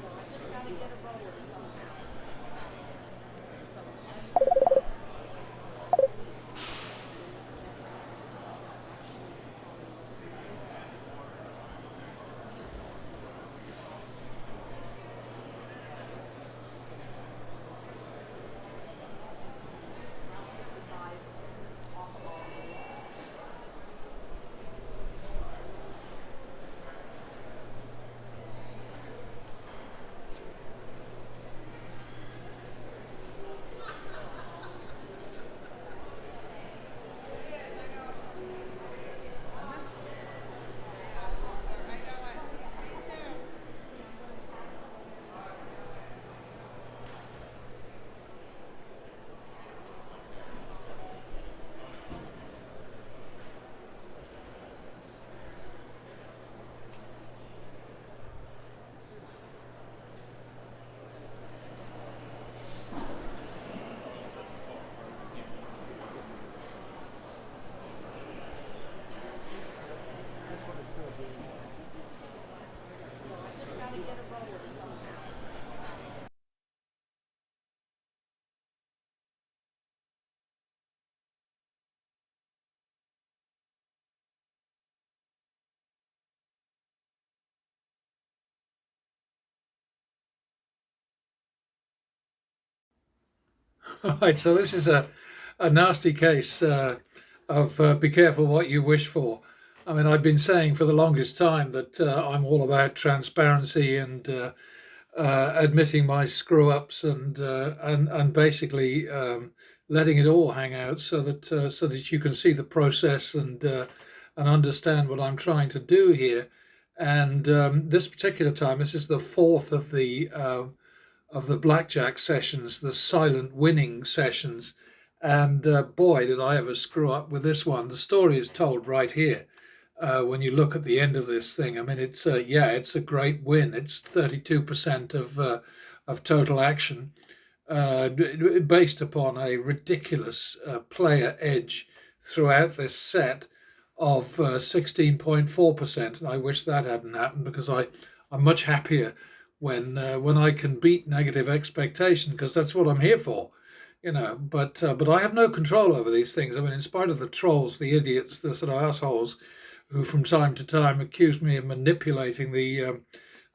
So I just gotta get a roll somehow. Right, so this is a nasty case of be careful what you wish for. I mean, I've been saying for the longest time that I'm all about transparency and admitting my screw ups and basically letting it all hang out so that you can see the process and understand what I'm trying to do here. And this particular time, this is the fourth of the blackjack sessions, the silent winning sessions. And boy, did I ever screw up with this one. The story is told right here. When you look at the end of this thing, I mean, it's a great win. It's 32% of total action, based upon a ridiculous player edge throughout this set of 16.4%. And I wish that hadn't happened because I'm much happier when I can beat negative expectation because that's what I'm here for, you know. But I have no control over these things. I mean, in spite of the trolls, the idiots, the sort of assholes who from time to time accuse me of manipulating the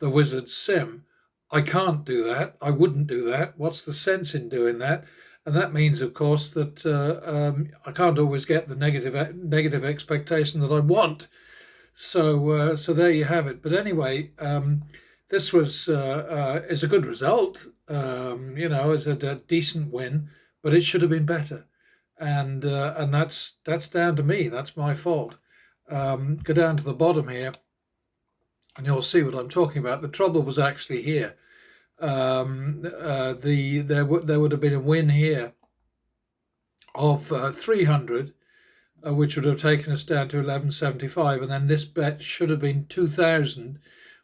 wizard's sim, I can't do that. I wouldn't do that. What's the sense in doing that? And that means, of course, that I can't always get the negative expectation that I want. So there you have it. But anyway, this was is a good result. It's a decent win, but it should have been better, and that's down to me. That's my fault. Go down to the bottom here, and you'll see what I'm talking about. The trouble was actually here. There would have been a win here of 300, which would have taken us down to 1175, and then this bet should have been 2000,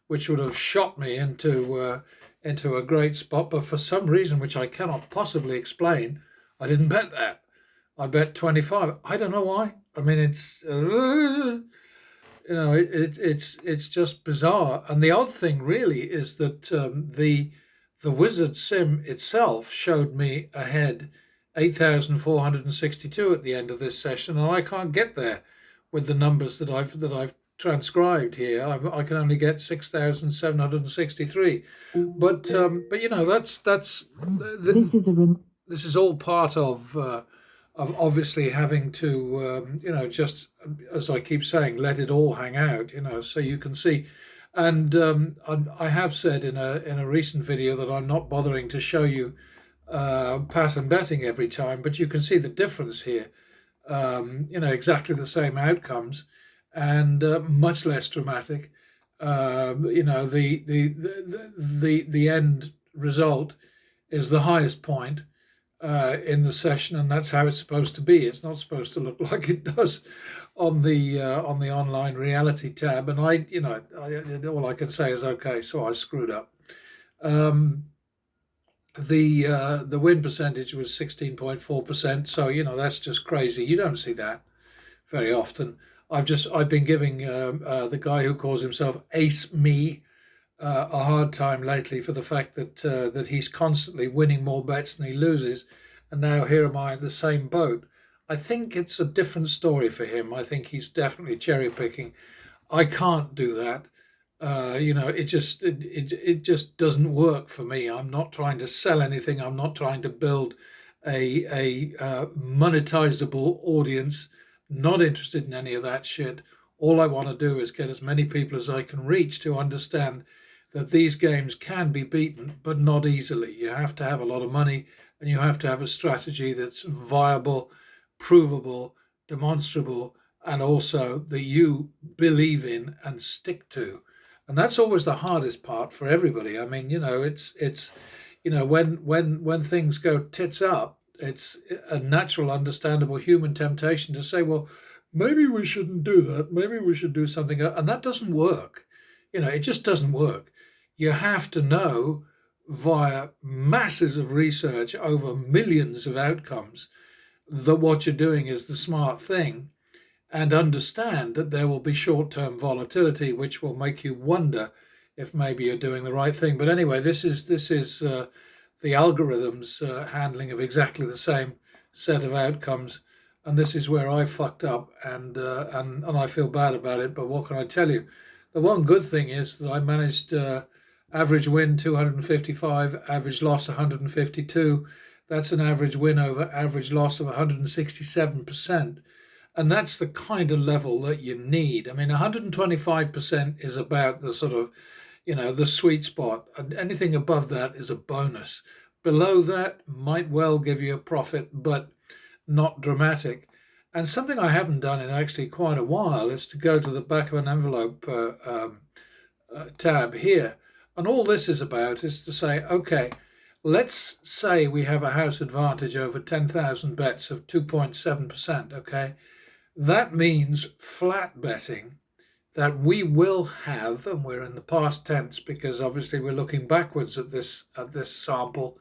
which would have shot me into a great spot. But for some reason, which I cannot possibly explain, I didn't bet that. I bet 25. I don't know why. I mean, it's just bizarre. And the odd thing really is that the wizard sim itself showed me ahead 8,462 at the end of this session, and I can't get there with the numbers that I've transcribed here. I can only get 6,763. But This is a rem- this is all part of obviously having to just as I keep saying, let it all hang out, so you can see. And I have said in a recent video that I'm not bothering to show you pattern betting every time, but you can see the difference here. Exactly the same outcomes and much less dramatic. The end result is the highest point in the session, and that's how it's supposed to be. It's not supposed to look like it does on the online reality tab. And all I can say is okay. So I screwed up. The win percentage was 16.4%. So that's just crazy. You don't see that very often. I've been giving the guy who calls himself Ace Me a hard time lately for the fact that he's constantly winning more bets than he loses, and now here am I in the same boat. I think it's a different story for him. I think he's definitely cherry picking. I can't do that. It just doesn't work for me. I'm not trying to sell anything. I'm not trying to build a monetizable audience. Not interested in any of that shit. All I want to do is get as many people as I can reach to understand that these games can be beaten, but not easily. You have to have a lot of money and you have to have a strategy that's viable, provable, demonstrable, and also that you believe in and stick to. And that's always the hardest part for everybody. I mean, it's when things go tits up, it's a natural, understandable human temptation to say, well, maybe we shouldn't do that. Maybe we should do something else. And that doesn't work. It just doesn't work. You have to know via masses of research over millions of outcomes that what you're doing is the smart thing, and understand that there will be short-term volatility, which will make you wonder if maybe you're doing the right thing. But anyway, this is the algorithm's handling of exactly the same set of outcomes, and this is where I fucked up, and I feel bad about it. But what can I tell you? The one good thing is that I managed average win 255, average loss 152. That's an average win over average loss of 167%. And that's the kind of level that you need. I mean, 125% is about the sort of, the sweet spot, and anything above that is a bonus. Below that might well give you a profit, but not dramatic. And something I haven't done in actually quite a while is to go to the back of an envelope tab here. And all this is about is to say, okay, let's say we have a house advantage over 10,000 bets of 2.7%. Okay, that means flat betting that we will have, and we're in the past tense because obviously we're looking backwards at this sample.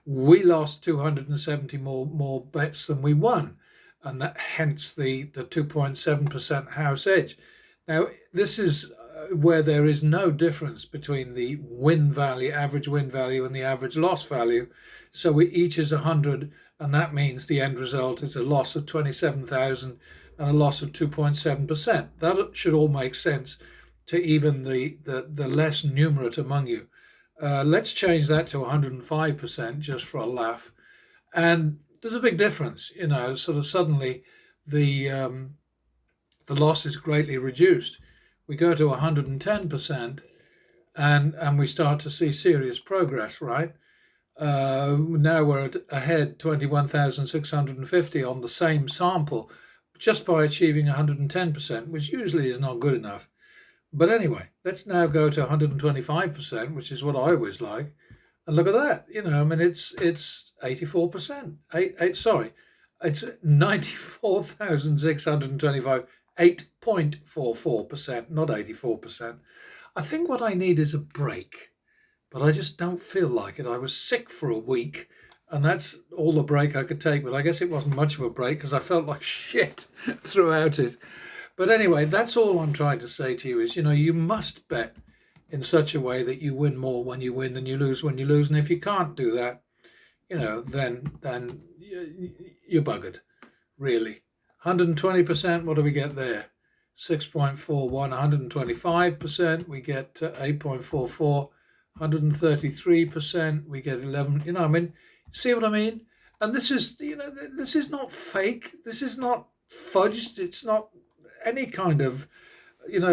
We lost 270 more bets than we won, and that hence the 2.7% house edge. Now this is where there is no difference between the win value, average win value, and the average loss value. So we each is 100, and that means the end result is a loss of 27,000 and a loss of 2.7%. That should all make sense to even the less numerate among you. Let's change that to 105% just for a laugh. And there's a big difference, sort of suddenly the loss is greatly reduced. We go to 110% and we start to see serious progress, right? Now we're ahead 21,650 on the same sample just by achieving 110%, which usually is not good enough. But anyway, let's now go to 125%, which is what I always like. And look at that. It's 84%. It's 94,625, 8.44%, not 84%. I think what I need is a break, but I just don't feel like it. I was sick for a week, and that's all the break I could take. But I guess it wasn't much of a break because I felt like shit throughout it. But anyway, that's all I'm trying to say to you is, you must bet in such a way that you win more when you win than you lose when you lose. And if you can't do that, then you're buggered, really. 120%, what do we get there? 6.41, 125%, we get 8.44, 133%, we get 11, see what I mean? And this is, this is not fake, this is not fudged, it's not any kind of,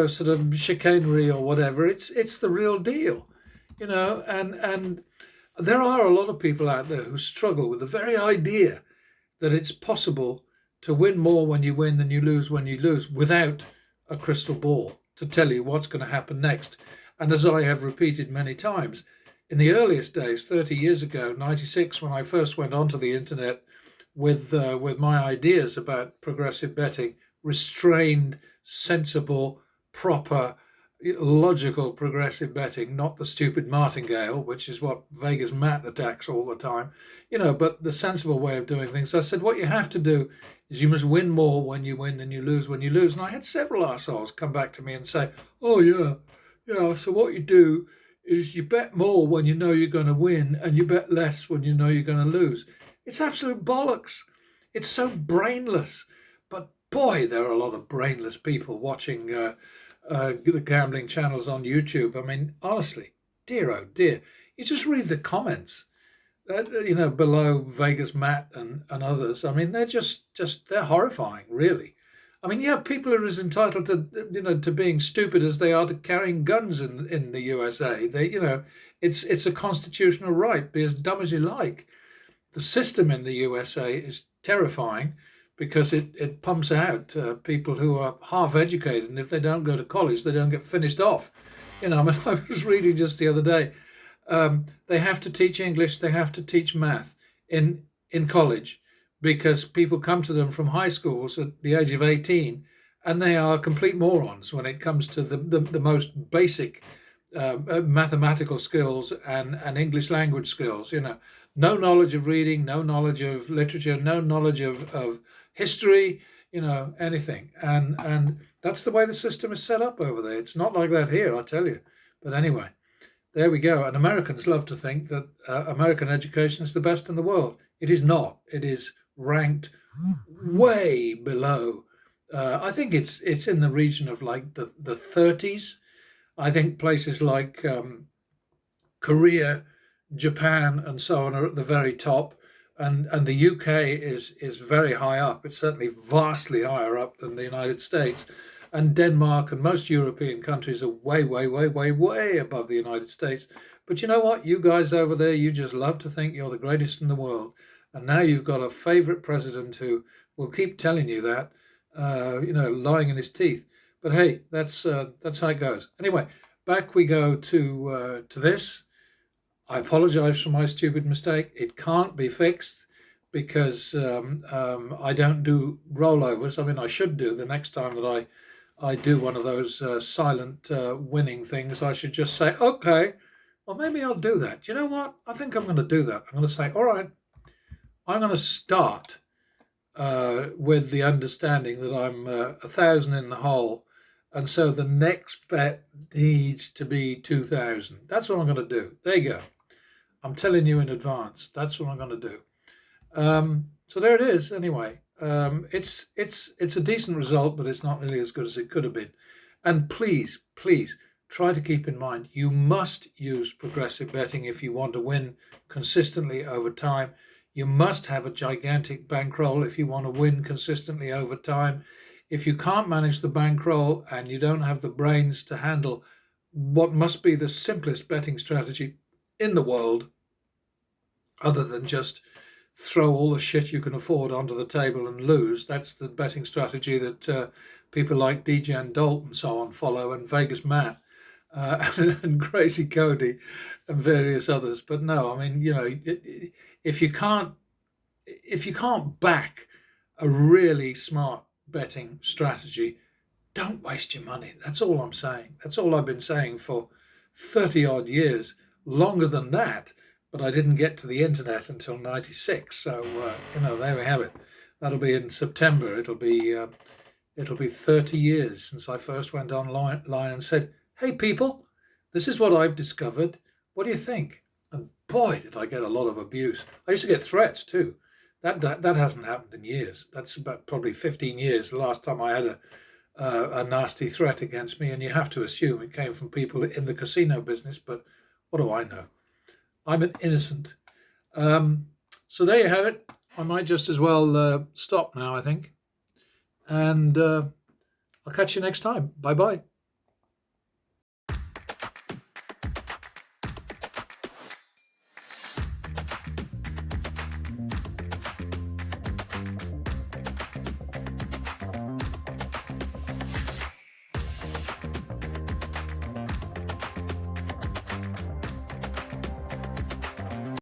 sort of chicanery or whatever. It's the real deal, and there are a lot of people out there who struggle with the very idea that it's possible to win more when you win than you lose when you lose without a crystal ball to tell you what's going to happen next. And as I have repeated many times, in the earliest days, 30 years ago, 96, when I first went onto the internet with my ideas about progressive betting, restrained, sensible, proper, logical progressive betting, not the stupid martingale, which is what Vegas Matt attacks all the time, but the sensible way of doing things. I said, what you have to do is you must win more when you win than you lose when you lose. And I had several arseholes come back to me and say, oh, yeah, so what you do is you bet more when you know you're going to win and you bet less when you know you're going to lose. It's absolute bollocks. It's so brainless. But boy, there are a lot of brainless people watching the gambling channels on YouTube. I mean, honestly, dear oh dear, you just read the comments, below Vegas Matt and others. I mean, they're they're horrifying, really. I mean, yeah, people are as entitled to, to being stupid as they are to carrying guns in the USA. It's a constitutional right. Be as dumb as you like. The system in the USA is terrifying because it pumps out people who are half educated, and if they don't go to college, they don't get finished off. I was reading just the other day, they have to teach English, they have to teach math in college because people come to them from high schools at the age of 18 and they are complete morons when it comes to the most basic mathematical skills and English language skills. No knowledge of reading, no knowledge of literature, no knowledge of history, anything. And that's the way the system is set up over there. It's not like that here, I tell you. But anyway, there we go. And Americans love to think that American education is the best in the world. It is not. It is ranked way below. I think it's in the region of like the 30s. I think places like Korea, Japan, and so on are at the very top. and the UK is very high up. It's certainly vastly higher up than the United States, and Denmark and most European countries are way, way, way, way, way above the United States. But you know what? You guys over there, you just love to think you're the greatest in the world, and now you've got a favorite president who will keep telling you that, lying in his teeth. But hey, that's how it goes. Anyway, back we go to this. I apologize for my stupid mistake. It can't be fixed because I don't do rollovers. I mean, I should do the next time that I do one of those silent winning things. I should just say, okay, well, maybe I'll do that. You know what? I think I'm going to do that. I'm going to say, all right, I'm going to start with the understanding that I'm 1,000 in the hole. And so the next bet needs to be 2,000. That's what I'm going to do. There you go. I'm telling you in advance. That's what I'm going to do. So there it is. Anyway, it's a decent result, but it's not nearly as good as it could have been. And please, please try to keep in mind you must use progressive betting if you want to win consistently over time. You must have a gigantic bankroll if you want to win consistently over time. If you can't manage the bankroll and you don't have the brains to handle what must be the simplest betting strategy in the world, other than just throw all the shit you can afford onto the table and lose. That's the betting strategy that people like DJ and Dolt and so on follow, and Vegas Matt and Crazy Cody and various others. But no, I mean, if you can't back a really smart betting strategy, don't waste your money. That's all I'm saying. That's all I've been saying for 30 odd years, longer than that. But I didn't get to the internet until 96. So, there we have it. That'll be in September. It'll be 30 years since I first went online and said, hey, people, this is what I've discovered. What do you think? And boy, did I get a lot of abuse. I used to get threats too. That hasn't happened in years. That's about probably 15 years the last time I had a nasty threat against me. And you have to assume it came from people in the casino business. But what do I know? I'm an innocent. So there you have it. I might just as well stop now, I think. And I'll catch you next time. Bye-bye.